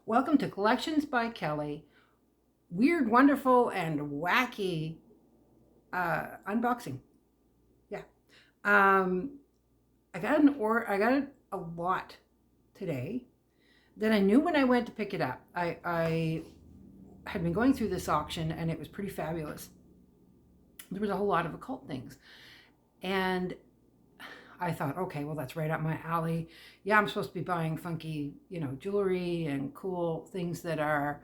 Welcome to Collections by Kelly. Weird, wonderful, and wacky unboxing. Yeah. I got a lot today that I knew when I went to pick it up. I had been going through this auction and it was pretty fabulous. There was a whole lot of occult things. And I thought, okay, well, that's right up my alley. Yeah, I'm supposed to be buying funky, jewelry and cool things that are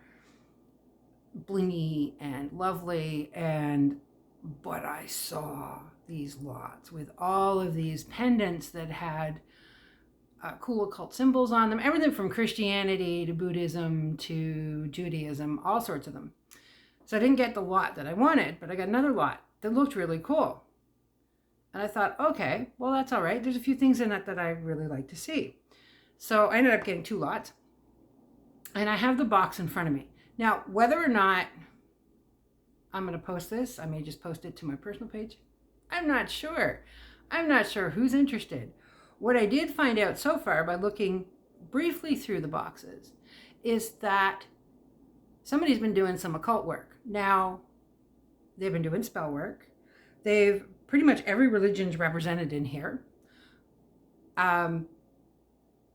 blingy and lovely. But I saw these lots with all of these pendants that had cool occult symbols on them, everything from Christianity to Buddhism to Judaism, all sorts of them. So I didn't get the lot that I wanted, but I got another lot that looked really cool. And I thought, okay, well, that's all right. There's a few things in it that I really like to see. So I ended up getting 2 lots. And I have the box in front of me. Now, whether or not I'm going to post this, I may just post it to my personal page. I'm not sure. I'm not sure who's interested. What I did find out so far by looking briefly through the boxes is that somebody's been doing some occult work. Now, they've been doing spell work. They've pretty much every religion's represented in here.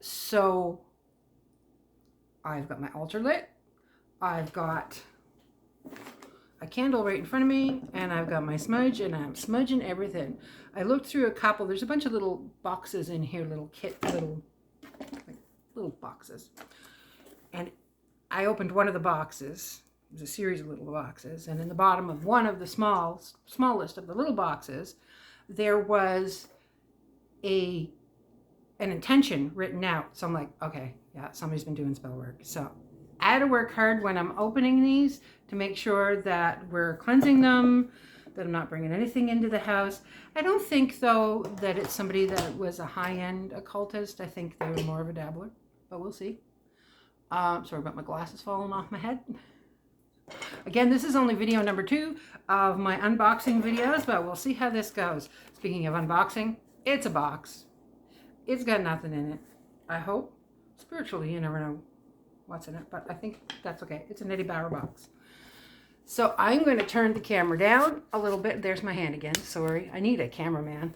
So I've got my altar lit. I've got a candle right in front of me, and I've got my smudge, and I'm smudging everything. I looked through a couple. There's a bunch of little boxes in here, little boxes. And I opened one of the boxes. There's a series of little boxes, and in the bottom of one of the smallest of the little boxes, there was an intention written out. So I'm like, okay, yeah, somebody's been doing spell work. So I had to work hard when I'm opening these to make sure that we're cleansing them, that I'm not bringing anything into the house. I don't think, though, that it's somebody that was a high-end occultist. I think they were more of a dabbler, but we'll see. Sorry about my glasses falling off my head. Again, this is only video number 2 of my unboxing videos, but we'll see how this goes. Speaking of unboxing, it's a box. It's got nothing in it, I hope. Spiritually, you never know what's in it, but I think that's okay. It's a nitty barrow box. So I'm going to turn the camera down a little bit. There's my hand again. Sorry, I need a cameraman.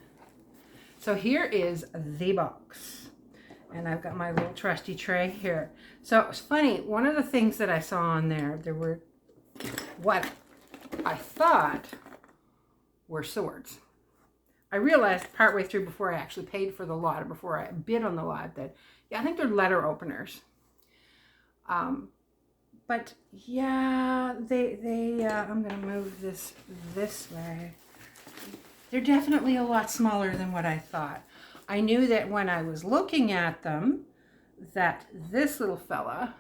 So here is the box. And I've got my little trusty tray here. So it's funny, one of the things that I saw on there were what I thought were swords. I realized partway through, before I actually paid for the lot, or before I bid on the lot, that, yeah, I think they're letter openers. But yeah, I'm going to move this way. They're definitely a lot smaller than what I thought. I knew that when I was looking at them, that this little fella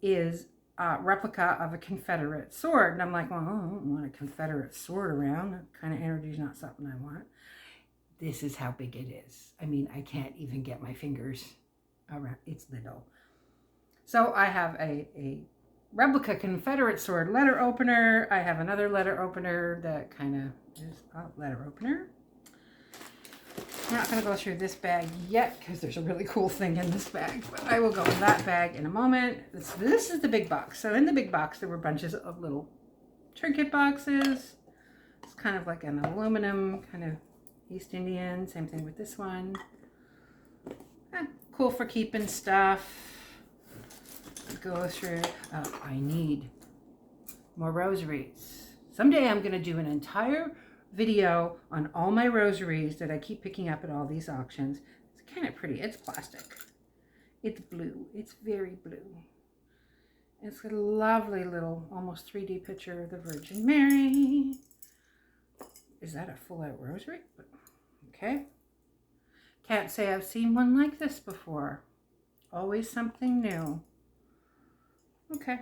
is a replica of a Confederate sword. And I'm like, well, I don't want a Confederate sword around. That kind of energy is not something I want. This is how big it is. I mean, I can't even get my fingers around. It's little. So I have a replica Confederate sword letter opener. I have another letter opener that kind of is a letter opener. I'm not going to go through this bag yet because there's a really cool thing in this bag, but I will go in that bag in a moment. This is the big box. So in the big box, there were bunches of little trinket boxes. It's kind of like an aluminum, kind of East Indian. Same thing with this one. Cool for keeping stuff. Go through. Oh, I need more rosaries. Someday I'm going to do an entire video on all my rosaries that I keep picking up at all these auctions. It's kind of pretty. It's plastic. It's blue. It's very blue. It's got a lovely little, almost 3D picture of the Virgin Mary. Is that a full-out rosary? Okay. Can't say I've seen one like this before. Always something new. Okay.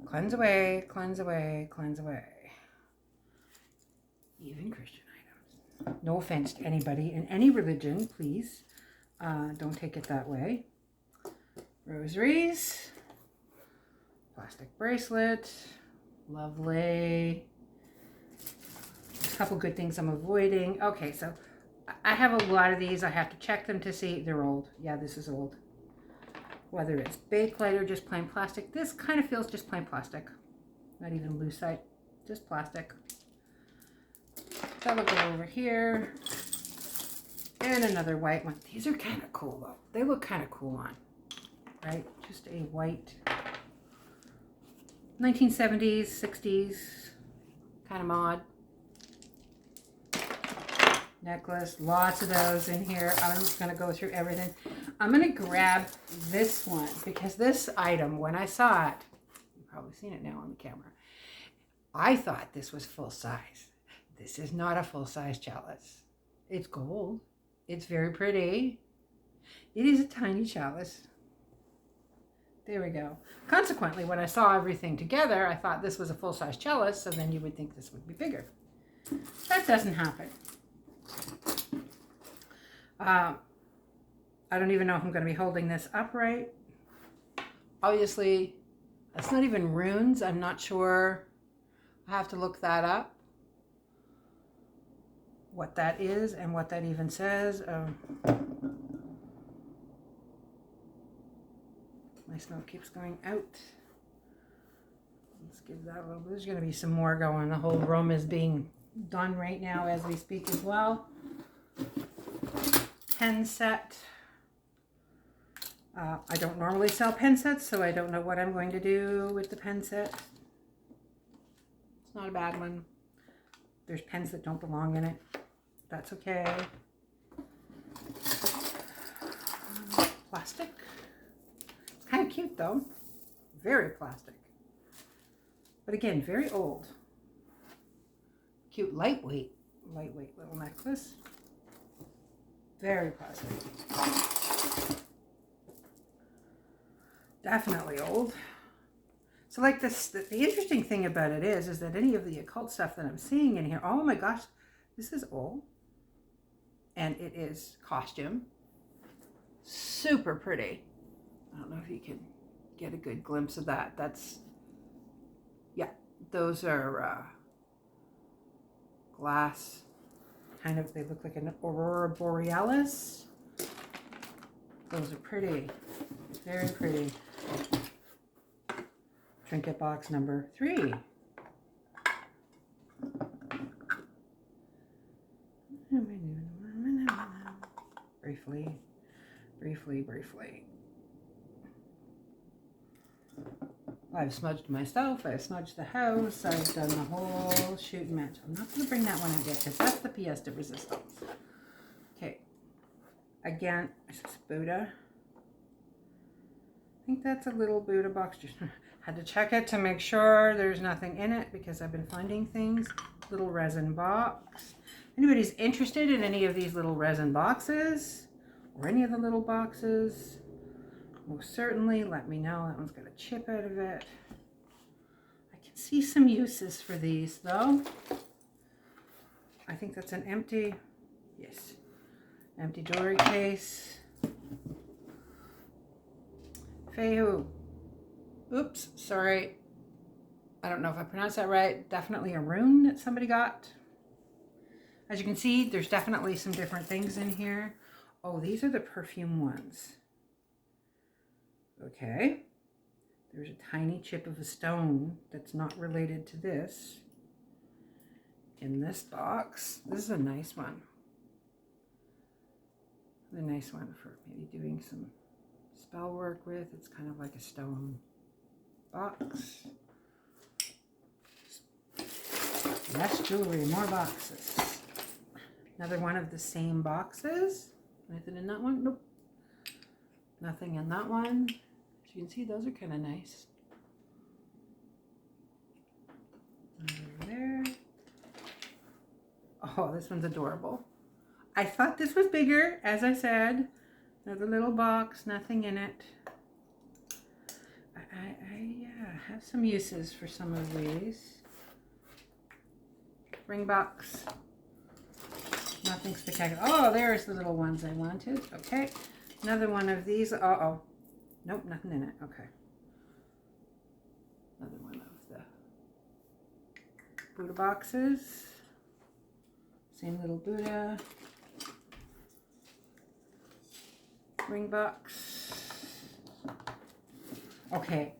Cleanse away, cleanse away, cleanse away. Even Christian items. No offense to anybody in any religion, please. Don't take it that way. Rosaries. Plastic bracelet. Lovely. A couple good things I'm avoiding. Okay, so I have a lot of these. I have to check them to see. They're old. Yeah, this is old. Whether it's Bakelite or just plain plastic. This kind of feels just plain plastic. Not even lucite, just plastic. That'll go over here. And another white one. These are kind of cool though. They look kind of cool on, right? Just a white 1970s, 60s kind of mod. Necklace, lots of those in here. I'm just going to go through everything. I'm going to grab this one because this item, when I saw it, you've probably seen it now on the camera, I thought this was full size. This is not a full size chalice. It's gold. It's very pretty. It is a tiny chalice. There we go. Consequently, when I saw everything together, I thought this was a full size chalice, so then you would think this would be bigger. That doesn't happen. I don't even know if I'm going to be holding this upright. Obviously, that's not even runes. I'm not sure. I have to look that up. What that is and what that even says. My smoke keeps going out. Let's give that a little bit. There's going to be some more going. The whole room is being done right now as we speak as well. Pen set. I don't normally sell pen sets, so I don't know what I'm going to do with the pen set. It's not a bad one. There's pens that don't belong in it. That's okay. Plastic. It's kind of cute though. Very plastic. But again, very old. Cute, lightweight little necklace. Very plastic. Definitely old. So like this, the interesting thing about it is that any of the occult stuff that I'm seeing in here, oh my gosh, this is old. And it is costume. Super pretty. I don't know if you can get a good glimpse of that. That's, yeah, those are glass. Kind of, they look like an aurora borealis. Those are pretty. Very pretty. Trinket box number 3. Briefly. I've smudged myself, I've smudged the house, I've done the whole shoot and match. I'm not going to bring that one out yet because that's the pièce de resistance. Okay. Again, this is Buddha. I think that's a little Buddha box. Just had to check it to make sure there's nothing in it because I've been finding things. Little resin box. Anybody's interested in any of these little resin boxes or any of the little boxes, most certainly let me know. That one's got a chip out of it. I can see some uses for these though. I think that's an empty, yes, empty jewelry case. Fehu. Oops, sorry. I don't know if I pronounced that right. Definitely a rune that somebody got. As you can see, there's definitely some different things in here. Oh, these are the perfume ones. Okay. There's a tiny chip of a stone that's not related to this in this box. This is a nice one. A nice one for maybe doing some spell work with. It's kind of like a stone box. Less jewelry, more boxes. Another one of the same boxes. Anything in that one? Nope. Nothing in that one. As you can see, those are kind of nice. Over there. Oh, this one's adorable. I thought this was bigger, as I said. Another little box, nothing in it. I have some uses for some of these. Ring box. Nothing spectacular. Oh, there's the little ones I wanted. Okay. Another one of these. Uh-oh. Nope, nothing in it. Okay. Another one of the Buddha boxes. Same little Buddha. ring box. Okay,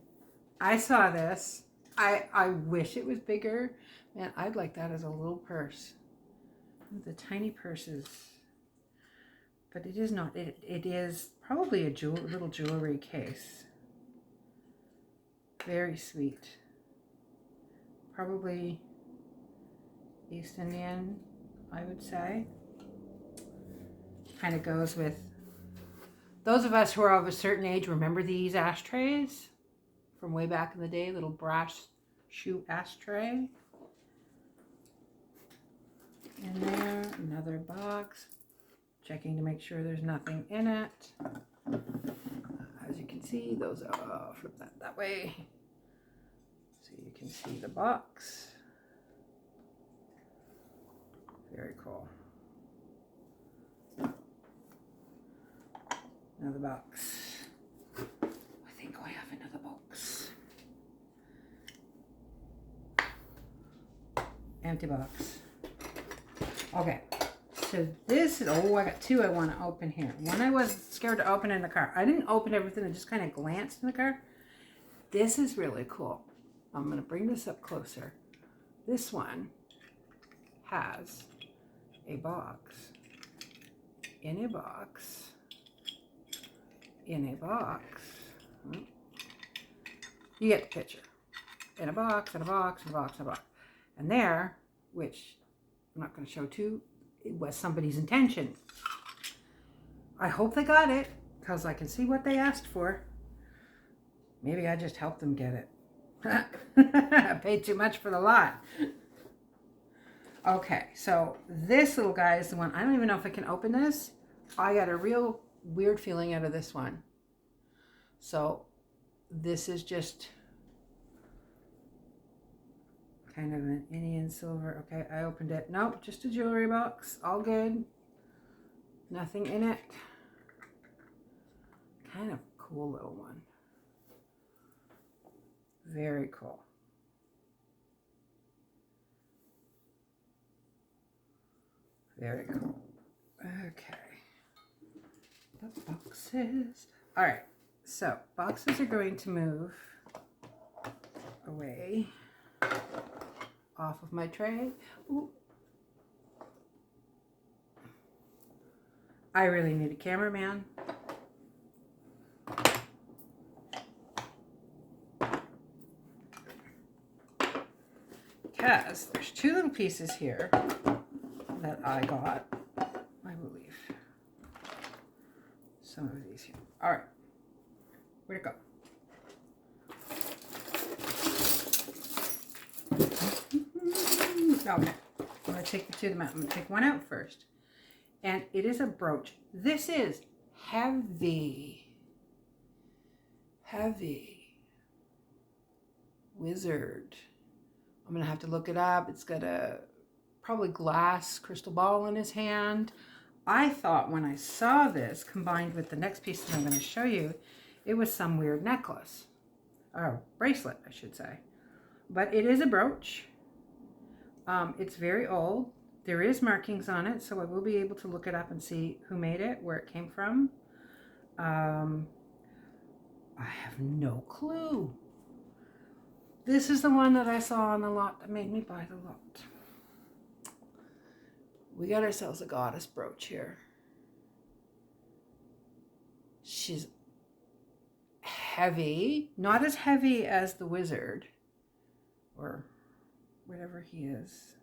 I saw this. I wish it was bigger. Man, I'd like that as a little purse. The tiny purses. But it is not. It is probably a little jewelry case. Very sweet. Probably East Indian, I would say. Kind of goes with those of us who are of a certain age. Remember these ashtrays from way back in the day? Little brass shoe ashtray. In there, another box. Checking to make sure there's nothing in it. As you can see, those are, flip that way. So you can see the box. Very cool. Another box. I think I have another box. Empty box. Okay. So this is, oh, I got two I want to open here. One I was scared to open in the car. I didn't open everything, I just kind of glanced in the car. This is really cool. I'm going to bring this up closer. This one has a box in a box in a box. You get the picture. In a box, in a box, in a box, in a box. And there, which I'm not going to show too, it was somebody's intention. I hope they got it, because I can see what they asked for. Maybe I just helped them get it. I paid too much for the lot. Okay, so this little guy is the one. I don't even know if I can open this. I got a real weird feeling out of this one. So this is just kind of an Indian silver. Okay, I opened it. Nope, just a jewelry box. All good. Nothing in it. Kind of cool little one. Very cool. Very cool. Okay. The boxes. All right. So boxes are going to move away off of my tray. Ooh. I really need a cameraman. Because there's two little pieces here that I got, I believe. Some of these here. All right. Where'd it go? Okay. I'm going to take the two of them out. I'm going to take one out first. And it is a brooch. This is heavy. Heavy. Wizard. I'm going to have to look it up. It's got a probably glass crystal ball in his hand. I thought when I saw this combined with the next piece that I'm going to show you, it was some weird necklace. Or bracelet, I should say. But it is a brooch. It's very old. There is markings on it, so I will be able to look it up and see who made it, where it came from. I have no clue. This is the one that I saw on the lot that made me buy the lot. We got ourselves a goddess brooch here. She's heavy, not as heavy as the wizard or whatever he is.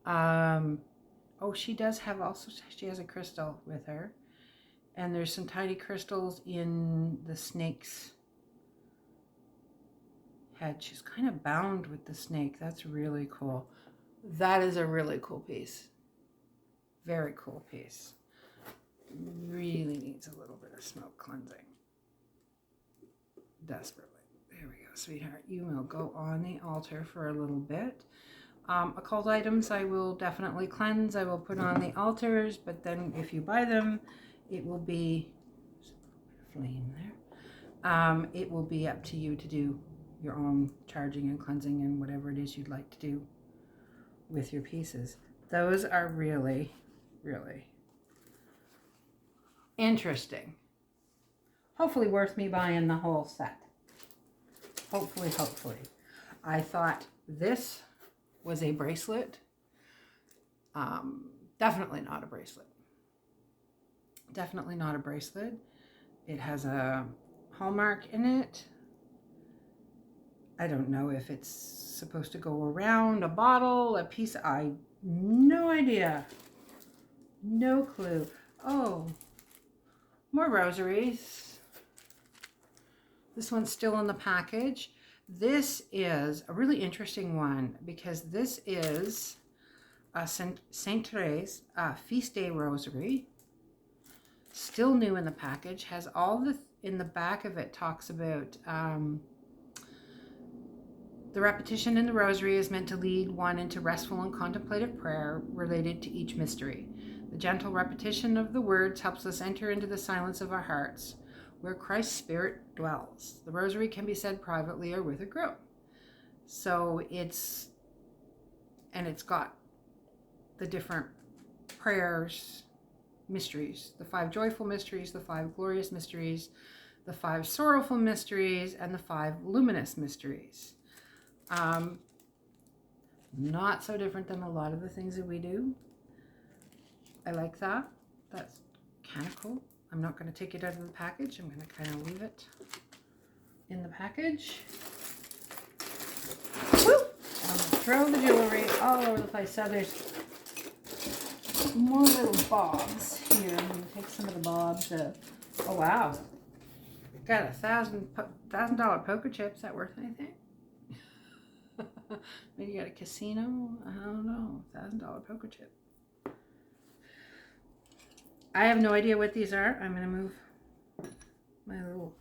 Oh, she does have also, she has a crystal with her. And there's some tiny crystals in the snake's head. She's kind of bound with the snake. That's really cool. That is a really cool piece. Very cool piece. Really needs a little bit of smoke cleansing. Desperately. There we go, sweetheart. You will go on the altar for a little bit. Occult items I will definitely cleanse. I will put on the altars, but then if you buy them, it will be flame there. It will be up to you to do your own charging and cleansing and whatever it is you'd like to do with your pieces. Those are really, really interesting. hopefully worth me buying the whole set. Hopefully, hopefully. I thought this was a bracelet. Definitely not a bracelet. Definitely not a bracelet. It has a hallmark in it. I don't know if it's supposed to go around a bottle, a piece. No idea. No clue. Oh, more rosaries. This one's still in the package. This is a really interesting one because this is a Saint Therese Feast Day Rosary. Still new in the package. Has all the, in the back of it talks about the repetition in the rosary is meant to lead one into restful and contemplative prayer related to each mystery. The gentle repetition of the words helps us enter into the silence of our hearts, where Christ's Spirit dwells. The rosary can be said privately or with a group. So it's got the different prayers, mysteries, the 5 joyful mysteries, the 5 glorious mysteries, the 5 sorrowful mysteries, and the 5 luminous mysteries. Not so different than a lot of the things that we do. I like that. That's kind of cool. I'm not going to take it out of the package. I'm going to kind of leave it in the package. Woo! I'm going to throw the jewelry all over the place. So there's more little bobs here. I'm going to take some of the bobs. Oh, wow. Got $1,000 poker chips. Is that worth anything? Maybe you got a casino? I don't know. $1,000 poker chip. I have no idea what these are. I'm going to move my little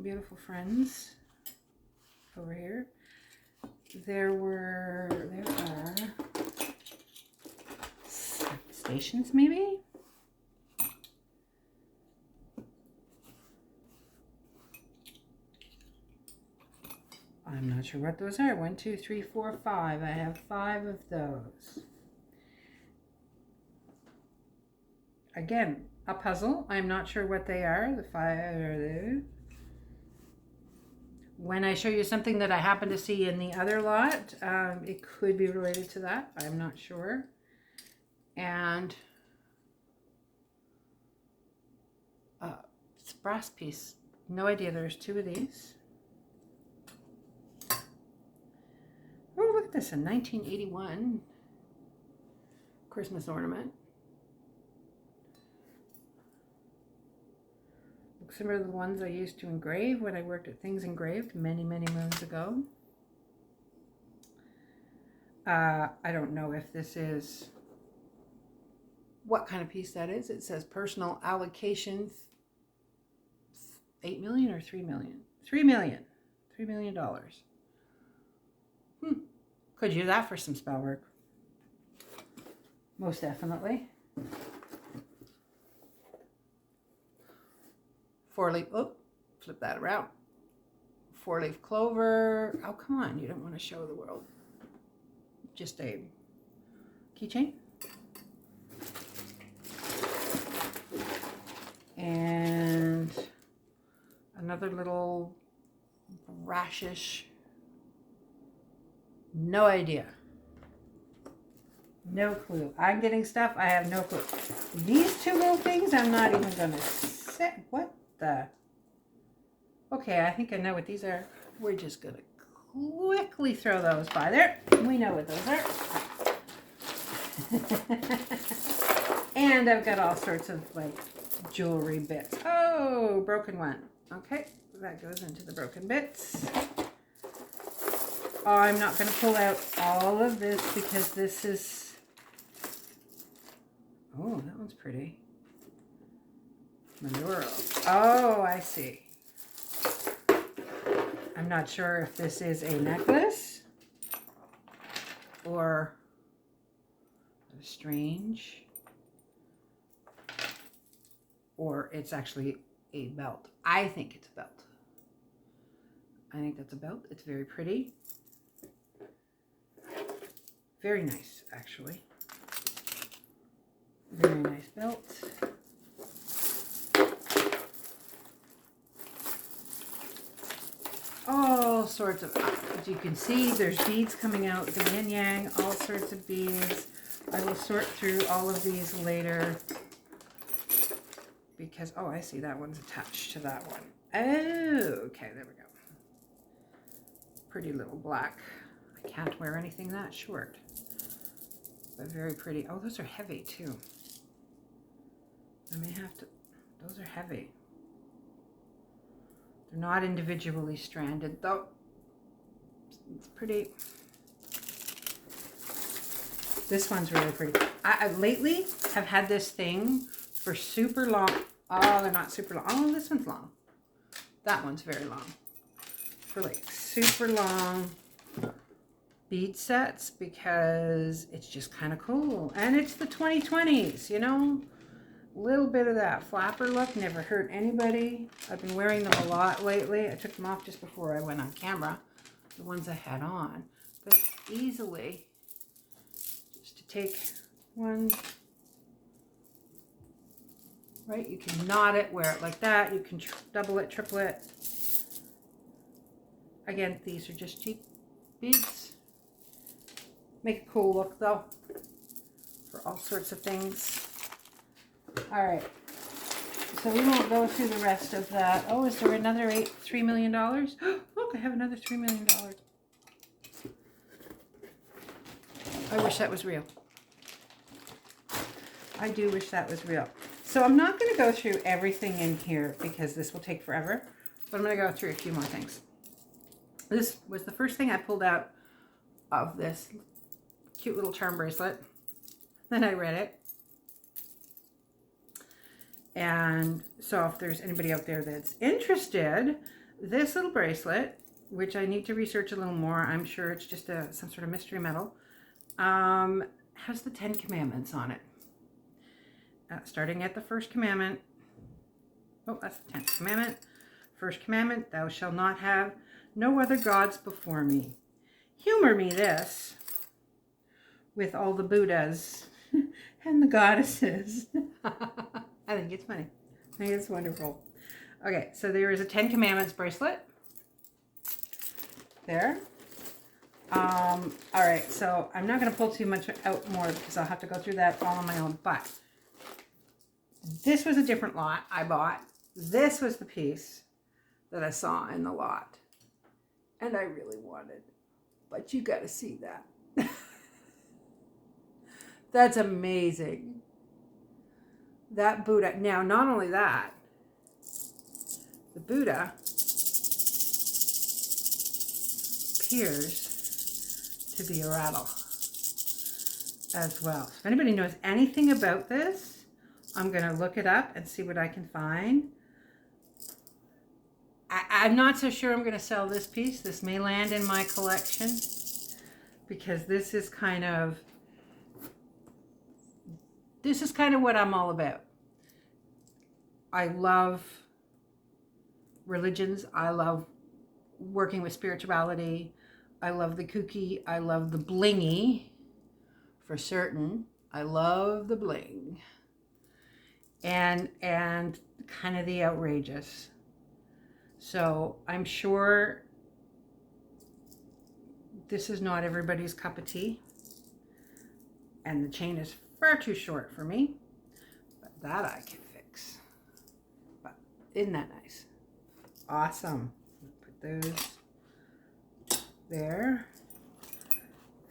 beautiful friends over here. There are stations, maybe? I'm not sure what those are. 1, 2, 3, 4, 5. I have 5 of those. Again, a puzzle. I'm not sure what they are. The 5 are there. When I show you something that I happen to see in the other lot, it could be related to that. I'm not sure. And it's a brass piece. No idea. There's 2 of these. Oh, look at this, a 1981 Christmas ornament. Looks similar to the ones I used to engrave when I worked at Things Engraved many, many moons ago. I don't know if this is, what kind of piece that is. It says personal allocation, 8 million or 3 million? $3 million. $3 million. Could use that for some spell work. Most definitely. 4-leaf, oh, flip that around. 4-leaf clover. Oh, come on, you don't want to show the world. Just a keychain. And another little brashish. No idea. No clue. I'm getting stuff. I have no clue. These 2 little things, I'm not even going to set. What the? Okay, I think I know what these are. We're just going to quickly throw those by there. We know what those are. And I've got all sorts of like jewelry bits. Oh, broken one. Okay, that goes into the broken bits. Oh, I'm not going to pull out all of this because this is... Oh, that one's pretty. Manuro. Oh, I see. I'm not sure if this is a necklace or a strange, or it's actually a belt. I think it's a belt. I think that's a belt. It's very pretty. Very nice, actually. Very nice belt. sorts of, as you can see, there's beads coming out, the yin yang, all sorts of beads. I will sort through all of these later because, oh, I see that one's attached to that one. Oh, okay, there we go. Pretty little black. I can't wear anything that short, but very pretty. Oh, those are heavy too. I may have to, those are heavy. They're not individually stranded though. It's pretty. This one's really pretty. I lately have had this thing for super long. Oh, they're not super long. Oh, this one's long. That one's very long. For like super long bead sets because it's just kind of cool. And it's the 2020s, you know? A little bit of that flapper look never hurt anybody. I've been wearing them a lot lately. I took them off just before I went on camera, the ones I had on. But easily, just to take one, right? You can knot it, wear it like that. You can double it, triple it. Again, these are just cheap beads. Make a cool look though, for all sorts of things. All right, so we won't go through the rest of that. Oh, is there another $3 million? Look, I have another $3 million. I wish that was real. I do wish that was real. So I'm not going to go through everything in here because this will take forever, but I'm going to go through a few more things. This was the first thing I pulled out of this cute little charm bracelet. Then I read it. And so if there's anybody out there that's interested, this little bracelet, which I need to research a little more, I'm sure it's just some sort of mystery metal, has the 10 commandments on it. Starting at the first commandment. Oh, that's the 10th commandment. First commandment, thou shalt not have no other gods before me. Humor me this with all the Buddhas and the goddesses. I think it's funny. I think it's wonderful. Okay, so there is a 10 Commandments bracelet. There. All right, so I'm not going to pull too much out more because I'll have to go through that all on my own. But this was a different lot I bought. This was the piece that I saw in the lot. And I really wanted. But you got to see that. That's amazing. That Buddha. Now, not only that, the Buddha appears to be a rattle as well. So if anybody knows anything about this, I'm going to look it up and see what I can find. I'm not so sure I'm going to sell this piece. This may land in my collection because this is kind of what I'm all about. I love religions. I love working with spirituality. I love the kooky. I love the blingy, for certain. I love the bling. And kind of the outrageous. So I'm sure this is not everybody's cup of tea. And the chain is far too short for me. But that I can fix. But isn't that nice? Awesome. Put those there.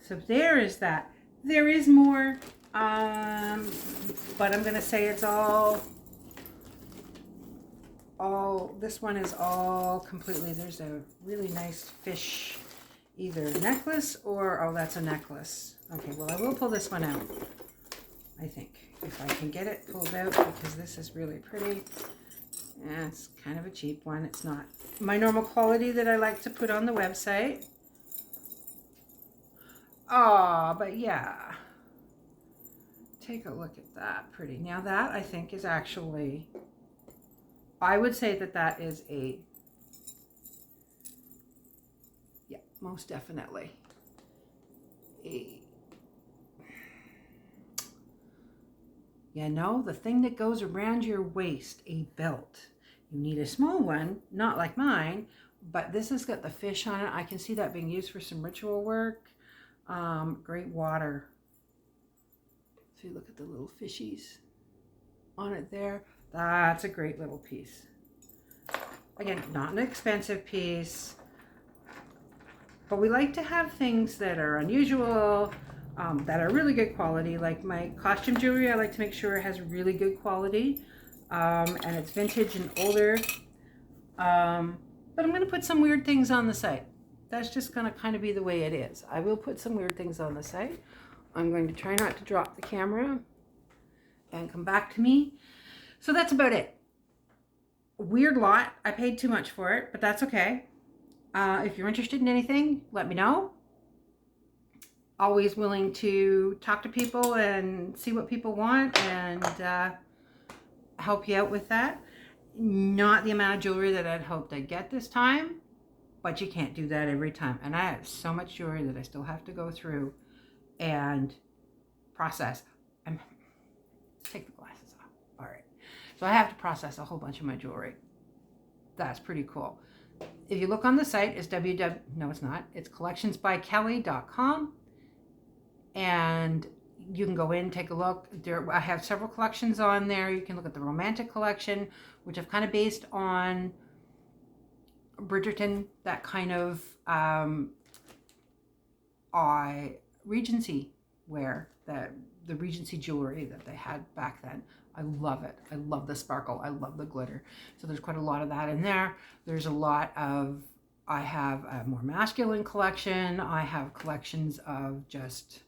So there is that. There is more. But I'm going to say it's all, this one is all completely, there's a really nice fish, either necklace or, oh, that's a necklace. Okay, well, I will pull this one out, I think, if I can get it pulled out, because this is really pretty. Yeah, it's kind of a cheap one. It's not my normal quality that I like to put on the website. Oh, but yeah. Take a look at that. Pretty. Now that, I think, is actually, I would say that that is a, yeah, most definitely a, you know, the thing that goes around your waist, a belt. You need a small one, not like mine, But this has got the fish on it. I can see that being used for some ritual work. Great water. If you look at the little fishies on it there, that's a great little piece. Again, not an expensive piece, but we like to have things that are unusual, that are really good quality. Like my costume jewelry, I like to make sure it has really good quality, and it's vintage and older. But I'm going to put some weird things on the site. That's just going to kind of be the way it is. I will put some weird things on the site. I'm going to try not to drop the camera and come back to me. So that's about it. Weird lot. I paid too much for it, but that's okay. If you're interested in anything, let me know. Always willing to talk to people and see what people want and help you out with that. Not the amount of jewelry that I'd hoped I'd get this time, but you can't do that every time. And I have so much jewelry that I still have to go through and process. Take the glasses off. All right. So I have to process a whole bunch of my jewelry. That's pretty cool. If you look on the site, it's no, it's not. It's collectionsbykelly.com. And you can go in, take a look. I have several collections on there. You can look at the romantic collection, which I've kind of based on Bridgerton, that kind of Regency wear, the Regency jewelry that they had back then. I love it. I love the sparkle. I love the glitter. So there's quite a lot of that in there. There's a lot of, I have a more masculine collection. I have collections of just,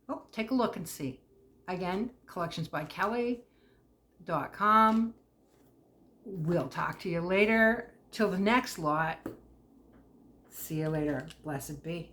oh, take a look and see. Again, collectionsbykelly.com. We'll talk to you later. Till the next lot. See you later. Blessed be.